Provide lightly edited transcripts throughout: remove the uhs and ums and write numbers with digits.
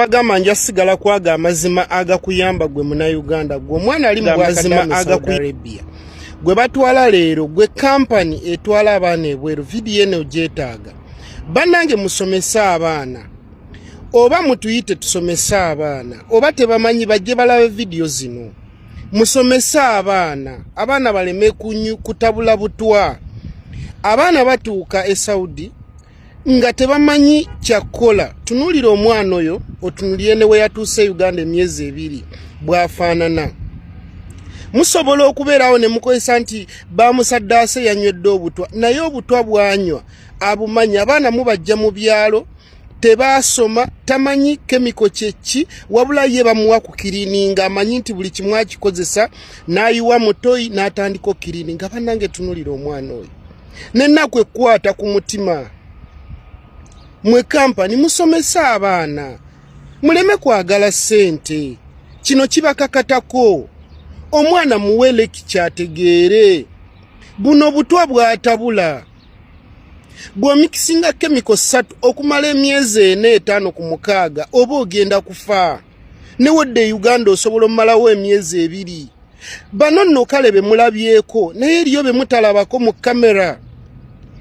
bagamba nja sigala kwaga amazima agakuyamba gwe muna Uganda gwe omwana ali mu bwazima agakuyamba gwe batwala leero gwe kampani etwala abaana ebweru video eno gyetaaga bannange musomesa abaana oba mutuyite tusomesa abaana oba tebamanyi bajje balabe video zino musomesa abaana baleme kutabula butwa abaana batuuka e Saudi nga tebamanyi kyakola tunulira omwana oyo otunulire ne we yatuuse Uganda emyezi 2 bwafaanana musobola okubeerawo ne mukozesa nti bamusaddaase yanywedde obutwa naye obutwa bwanywa abumanyi abaana mubajja mu byalo tebasoma tamanyi kemiko kyeki wabula ye bamuwa ku kirininga amanyi nti buli kimu akikozesa n'ayiwa mutoyi n'atandika okirininga bannange tunulira omwana oyo nennaku ekwata ku mutima mwe kampani musomesa abaana muleme kwagala ssente kino kibakakatako omwana muwele kikyategeere buno butwa bwatabula bw'omikisinga kemiko 3 okumala emyezi 4-5 ku mukaaga oba ogenda kufa newodde Uganda osobola omalawo emyezi 2 bano nno kale be mulabyeko naye eriyo be mutalabako mu kamera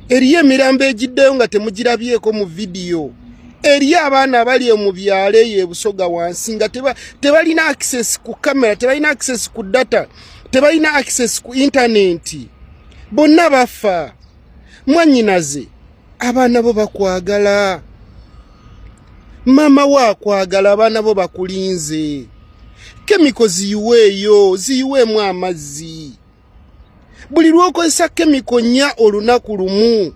eriyo emirambo egiddeyo nga temugirabyeko mu video eriyo abaana abali mu byalo eyo ebusoga wansi nga tebalina access ku kamera tebalina access ku data tebalina access ku internet bonna bafa mwanyinaze abaana bo bakwagala mama wakwagala abaana bo bakulinze kemiko ziyiweemu amazzi buli lw'okozesa kemiko 4 olunaku lumu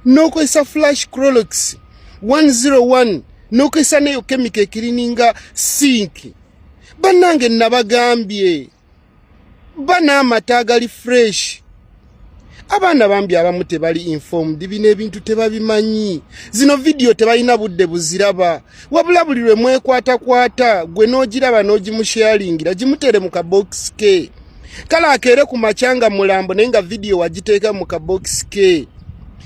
n'okozesa flash Clorox 101 n'okozesa neyo kemiko ekirininga sink bannange nabagambye bana amata agali fresh abaana bambi abamu tebali informed bino ebintu tebabimanyi zino video tebalina budde buziraba wabula buli lwe mwekwata gwe n'ogiraba n'ogimusharingira gimutere mu kabox ke kala akere ku machanga mulambo nenga video wagiteeka mu kabox ke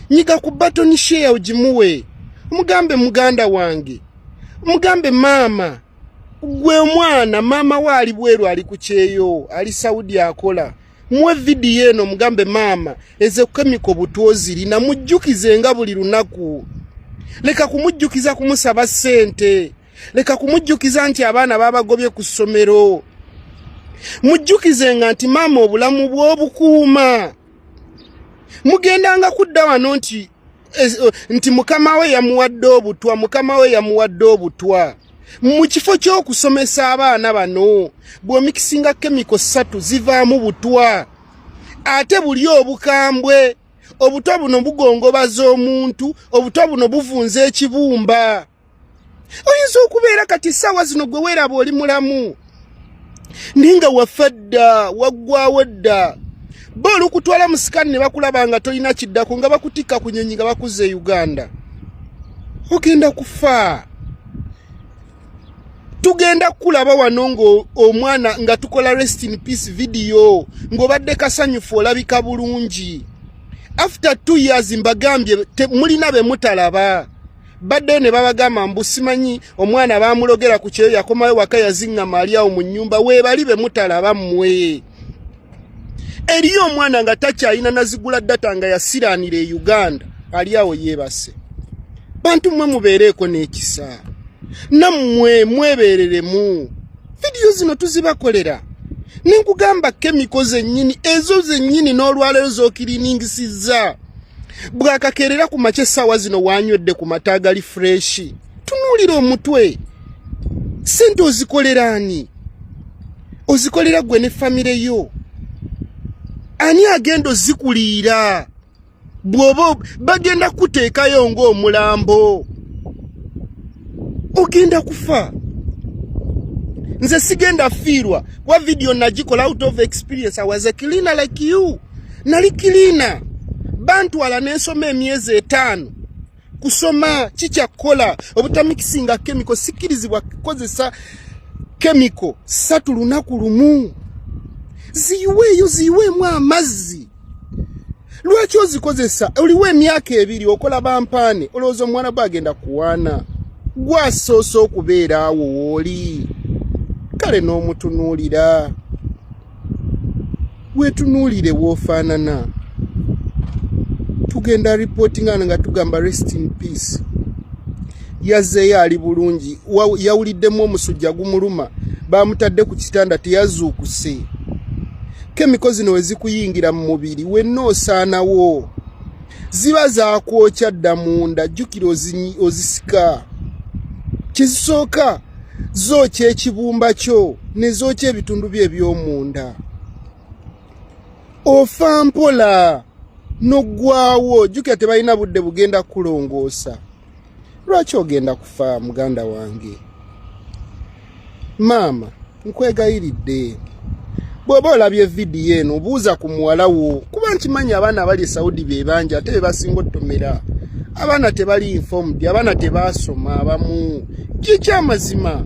nyiga ku button share ujimuwe mugambe muganda wange mugambe mama gwe omwana mama wali bweru ali kucheyo ali Saudi akola muwe video eno mugambe mama eze kemiko butwoziri na mujjukize nga buli lunaku leka kumujjukiza kumusaba sente leka kumujjukiza nti abaana babagobye ku ssomero mujjukize nga nti mama obulamu bw'obukuuma mugendanga kudda wano nti mukama we yamuwadde obutwa mu kifo ky'okusomesa abaana bano bw'omikisinga kemiko 3 zivaamu butwa ate buli obukambwe obutwa buno bugongobaza omuntu obutwa buno buvunza ekibumba oyinza okubeera kati ssaawa zino gwe weeraba oli mulamu ninga wafadda waggwawo dda bo olukutwala musikani ne bakulaba nga tolina kiddako nga bakutikka ku nnyonyi nga bakuze Uganda ogenda kufa tugenda kulaba wano ngo omwana nga tukola rest in peace video ng'obadde kasanyufu olabika bulungi after 2 years mbagambye mulina be mutalaba badde ne babagamba mbusimanyi omwana bamulogera ku kyeyo yakomayo waka yazinga Mariawo mu nnyumba we bali be mutalaba mmwe eriyo omwana nga takyalina nazigula data nga yasiranira e Uganda aliawo yebase bantu mmwe mubeereko n'ekisa nammwe mwebereremu video zino tuzibakolera ninkugamba kemiko zennyini ezo zennyini n'olwaleero z'okiriningisiza bwakakerera ku mace essaawa zino wanywedde ku mata agali fresh tunuulira omutwe sente ozikoleraani ozikolera gwe ne famire yo ani agenda ozikuliira bw'oba bagenda kuteekayo ng'omulambo ogenda kufa nze sigenda fiirwa wa video nagikola out of experience I was a cleaner like you nali cleaner bantwala n'ensoma emyezi 5 kusoma kikyakola obutamikisinga kemiko sikirizibwa kukozesa kemiko 3 lunaku lumu ziyiweemu amazzi lwaki ozikozesa oliwo emyaka 2 okola bampaane olowooza omwana bwagenda kuwaana gwasoosa okubeera awo wooli kale n'omutunuulira wetunuulire woofaanana tugenda reportinga nga tugamba rest in peace yazzeeyo ali bulungi yawuliddemu omusujja gumuluma bamutadde ku kitanda teyazuukuse kemiko zino we zikuyingira mu mubiri wenna osaanawo ziba zaakwokya dda munda jjukira ozisika kizisooka zookya ekibumba kyo ne zookya ebitundu bye eby'omunda ofa mpola noggwaawo jjukira tebalina budde bugenda kulongoosa lwaki ogenda kufa muganda wange maama nkwegayiridde bw'oba olabye vidiyo eno buuza ku muwala wo kuba nkimanyi abaana abali e Saudi be bangi ate be basinga ottomera abaana tebali informed abaana tebaasoma abamu kikyamazima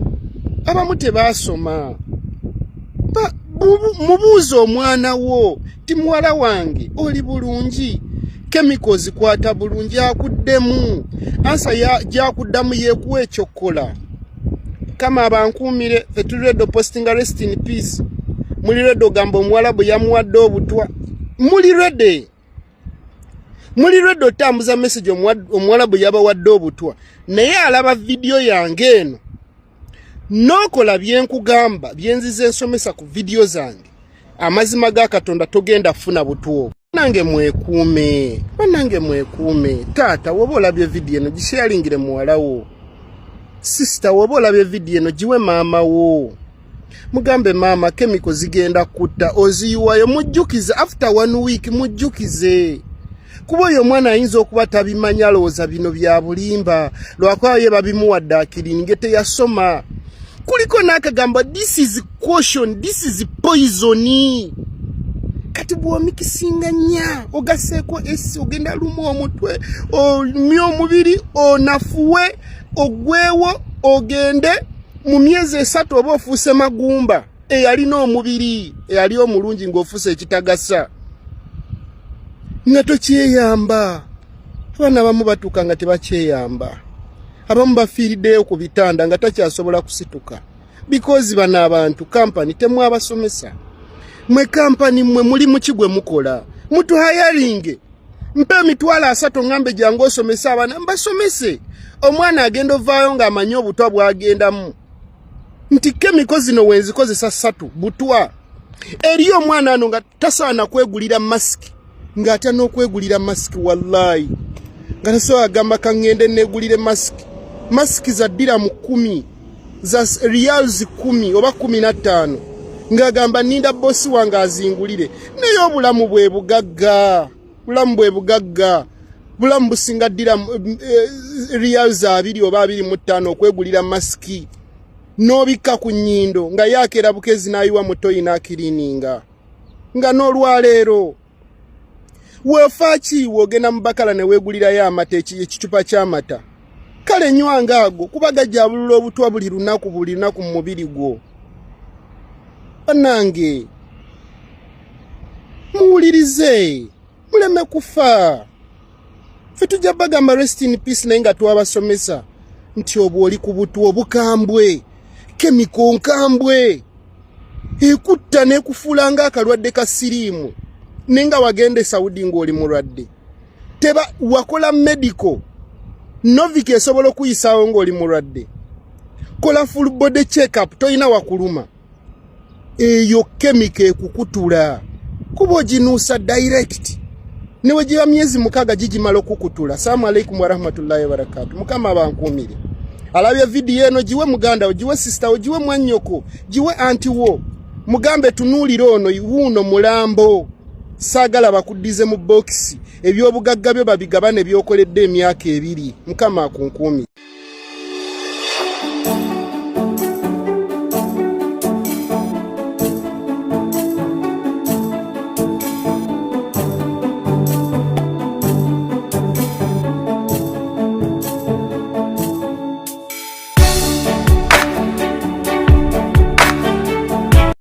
abamu tebaasoma mubuuza omwana wo ti muwala wange oli bulungi chemicals zikwata bulungi akuddemu ansa gyakuddamu yeekuwa ekyokkola kama abankuumire fetuliredo posting rest in peace muli redo gamba omuwala bwe yamuwadde obutwa muli redo tambuza message omuwala bwe yabawadde obutwa naye alaba vidiyo yange eno nokola byenkugamba byenzize ensomesa ku vidiyo zange amazima ga Katonda togenda funa butwo nange mwekuume taata woba olabye vidiyo eno gisharingire muwala wo sister woba olabye vidiyo eno giwe maama wo mugambe maama kemiko zigenda kutta oziyiwayo mujjukize after 1 week mujjukize kuba oyo omwana ayinza okuba tabimanya lowooza bino bya bulimba lwakuba ye babimuwadde akirininge teyasoma kuliko n'akagamba this is caution this is poison kati bw'omikisinga nya ogaseeko esi ogenda lumu omutwe omya omubiri onafuwe ogwewo ogende mu myezi 3 oba ofuuse magumba eyalina omubiri eyali omulungi ng'ofuuse ekitagasa nga tokyeyamba abaana abamu batuuka nga tebakyeyamba abamu bafiiriddeyo ku bitanda nga takyasobola kusituka because bano abantu kampani temwabasomesa mwe kampani mwe muli mukigwe mukola mutu hayaringe mpe emitwalo 3 ngambe jangu osomesa abaana mbasomese omwana agenda ovaayo ng'amanyi obutwa bwagendamu nti kemiko zino wenzikozesa 3 butwa eri omwana ano nga tasaana kwegulira masiki ng'atya n'okwegulira masiki wallahi nga tasobola agamba kangende neegulire masiki za dirhamu 10 za riyals 10 oba 15 ng'agamba ninda bosi wange azingulire naye obulamu bwe bugagga bulamu businga dirhamu riyals 2 oba 25 okwegulira masiki n'obikka ku nnyindo nga yaakera bukezi n'ayiwa mutoyi n'akirininga nga n'olwaleero weefaaki wogenda mu bakala ne weegulirayo amata ekicupa ky'amata kale nywanga ago kuba gajabulula obutwa buli lunaku mu mubiri gwo bannange muwulirize muleme kufa ffe tujja bagamba rest in peace naye nga twabasomesa nti oba oli ku butwa obukambwe kemiko nkambwe ekutta n'ekufuula ng'akalwadde ka siriimu nenga wagende Saudi ng'oli mulwadde teba wakola medical novik esobola okuyisaawo ng'oli mulwadde kola full body check up toyina wakuluma eyo kemiko ekukutula kuba oginuusa direct newe giba myezi 6 gigimala okukutula. Assalamu alaikum warahmatullahi wabarakatuh. Mukama abankuumire alabye vidiyo eno giwe muganda wo giwe sister wo giwe mwannyoko giwe anti wo mugambe tunuulire ono wuuno mulambo saagala bakuddize mu box ebyobugagga byo babigabane byokoledde emyaka 2. Mukama akunkuumire.